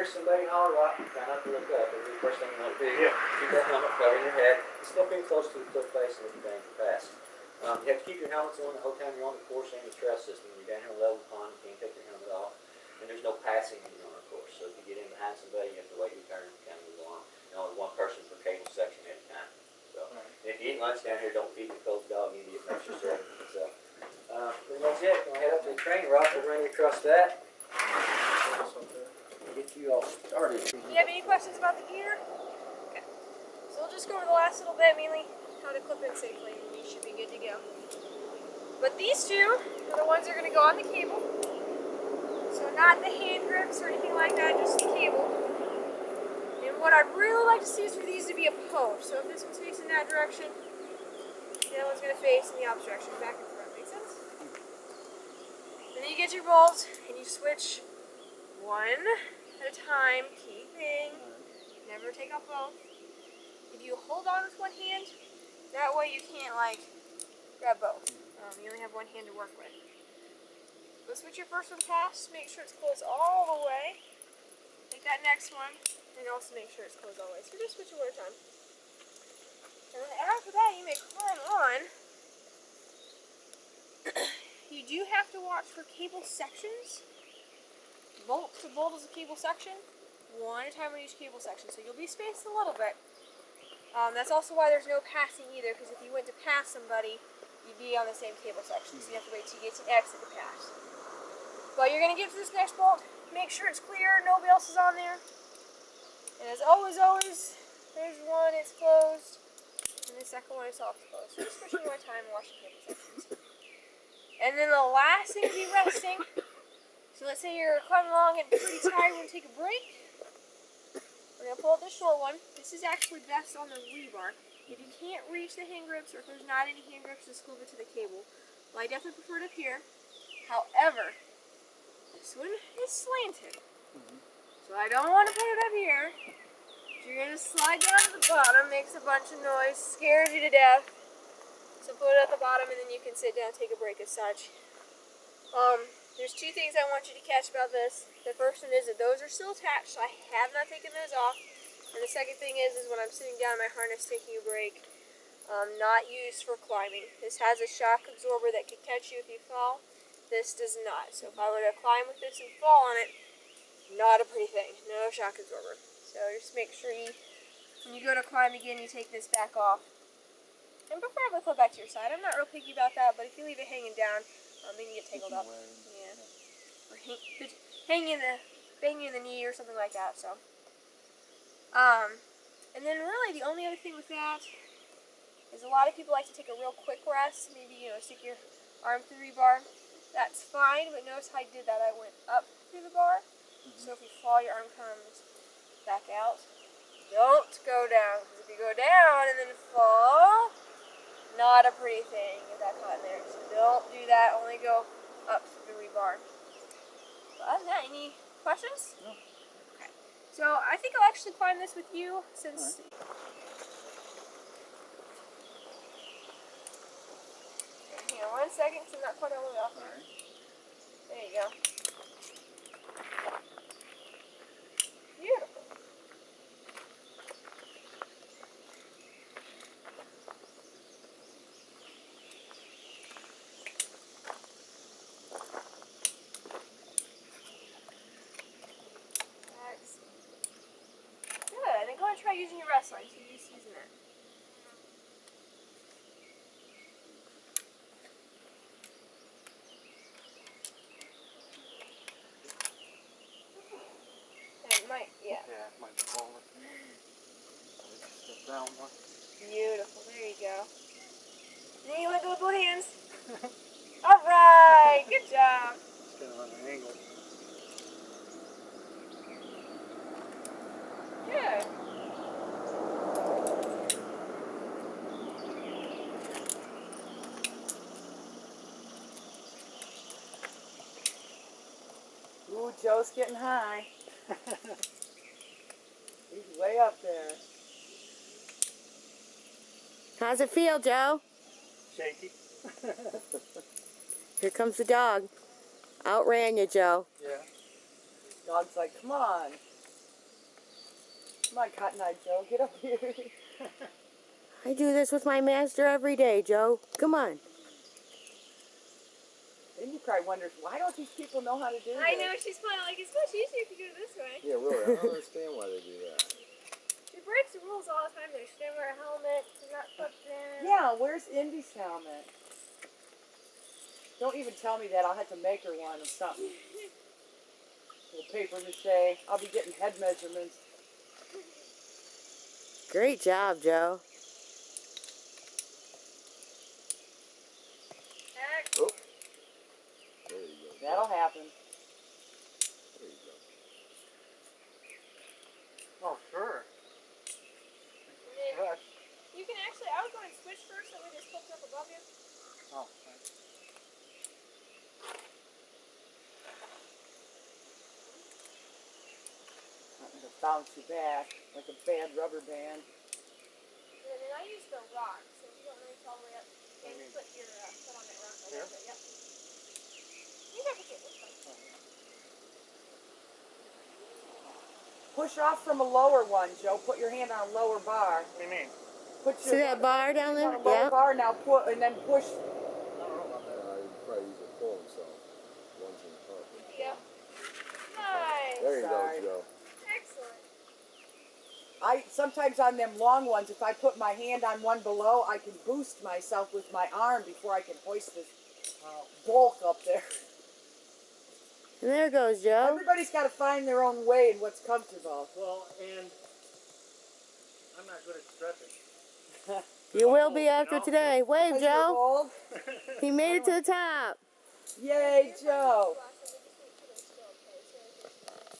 hear somebody holler up, try not to look up. It'll be the first thing you want to do. Yeah. Keep that helmet covering your head. Still pretty close to the cliff face and looking down fast. You have to keep your helmets on the whole time you're on the course and the trail system. When you're down here level pond, you can't take your helmet off. And there's no passing when you're on a course. So if you get in behind somebody, you have to wait your turn and kind of move on. And only one person per cable section at a time. So, and if you eat lunch down here, don't feed your cold dog any of extra stuff. So, pretty much it. We're going to head up to the training rock. We'll run you across that. Get you all started. Do you have any questions about the gear? Okay. So we'll just go over the last little bit, mainly how to clip in safely, and you should be good to go. But these two are the ones that are going to go on the cable. So not the hand grips or anything like that, just the cable. And what I'd really like to see is for these to be opposed. So if this one's facing that direction, the other one's going to face in the opposite direction, back and front. Make sense? And then you get your bolts, and you switch one at a time, keeping, never take off both. If you hold on with one hand, that way you can't like grab both. You only have one hand to work with. But switch your first one past, make sure it's closed all the way. Take that next one, and also make sure it's closed all the way. So just switch it one at a time. And then after that, you may climb on. You do have to watch for cable sections. Bolt to bolt is a cable section, one at a time on each cable section, so you'll be spaced a little bit. That's also why there's no passing either, because if you went to pass somebody, you'd be on the same cable section, so you have to wait till you get to exit to pass. But you're going to get to this next bolt, make sure it's clear, nobody else is on there. And as always, there's one, it's closed, and the second one is off closed. So just switching one time and watch the cable sections. And then the last thing to be resting. So let's say you're climbing along and pretty tired, we're going to take a break. We're going to pull out the short one. This is actually best on the rebar. If you can't reach the hand grips, or if there's not any hand grips, just move it to the cable. Well, I definitely prefer it up here. However, this one is slanted. So I don't want to put it up here. You're going to slide down to the bottom, makes a bunch of noise, scares you to death. So put it at the bottom and then you can sit down and take a break as such. There's two things I want you to catch about this. The first one is that those are still attached, so I have not taken those off. And the second thing is when I'm sitting down in my harness taking a break, not used for climbing. This has a shock absorber that could catch you if you fall. This does not. So if I were to climb with this and fall on it, not a pretty thing. No shock absorber. So just make sure you, when you go to climb again, you take this back off. And preferably put back to your side. I'm not real picky about that, but if you leave it hanging down, then you get tangled up. Yeah. Or bang you in the knee or something like that. So. And then really the only other thing with that is a lot of people like to take a real quick rest. Maybe, stick your arm through the rebar. That's fine, but notice how I did that. I went up through the bar. So if you fall, your arm comes back out. Don't go down, because if you go down and then fall, not a pretty thing if that caught in there. So don't do that. Only go up through the rebar. But other than that, any questions? No. Okay. So I think I'll actually climb this with you since. Right. Okay, hang on 1 second, so I'm not quite all the way off there. Right. There you go. Beautiful. Good. Then go and try using your rest line. So you're just using that. It might, yeah. Yeah, it might be rolling. Step down one. Beautiful. There you go. Then you let go with both hands. All right. Good job. It's kind of on an angle. Good. Ooh, Joe's getting high. He's way up there. How's it feel, Joe? Shaky. Here comes the dog. Outran you, Joe. Yeah. Dog's like, come on. Come on, Cotton Eye Joe, get up here. I do this with my master every day, Joe. Come on. Then you probably wonder, why don't these people know how to do this? I know, she's kind of like, it's much easier if you do it this way. Yeah, really, I don't understand why they do that. She breaks the rules all the time though. She didn't wear a helmet, she's not put down. Yeah, where's Indy's helmet? Don't even tell me that. I'll have to make her one or something. Little paper mache. I'll be getting head measurements. Great job, Joe. Oh. There you go. That'll happen. There you go. Oh, sure. And then Rush. you can actually, I would go and switch first so we just flipped up above you. Oh, thanks. It'll bounce you back like a bad rubber band. And then I use the rock, so if you don't reach all the way up, and put your foot on that rock a little bit, yep. You have to get this one. Push off from a lower one, Joe. Put your hand on a lower bar. What do you mean? Put See that bar down hand there? on a lower Yeah. bar now. Put and then push. I don't know about that. You probably use it for himself. One's in the carpet. Yep. Nice. There you Sorry. go, Joe. Excellent. Sometimes on them long ones, if I put my hand on one below, I can boost myself with my arm before I can hoist this bulk up there. And there goes Joe. Everybody's got to find their own way and what's comfortable. Well, and I'm not good at stretching. You will be after today. Wave, Because you're Joe. old. He made it to the top. Yay, Joe.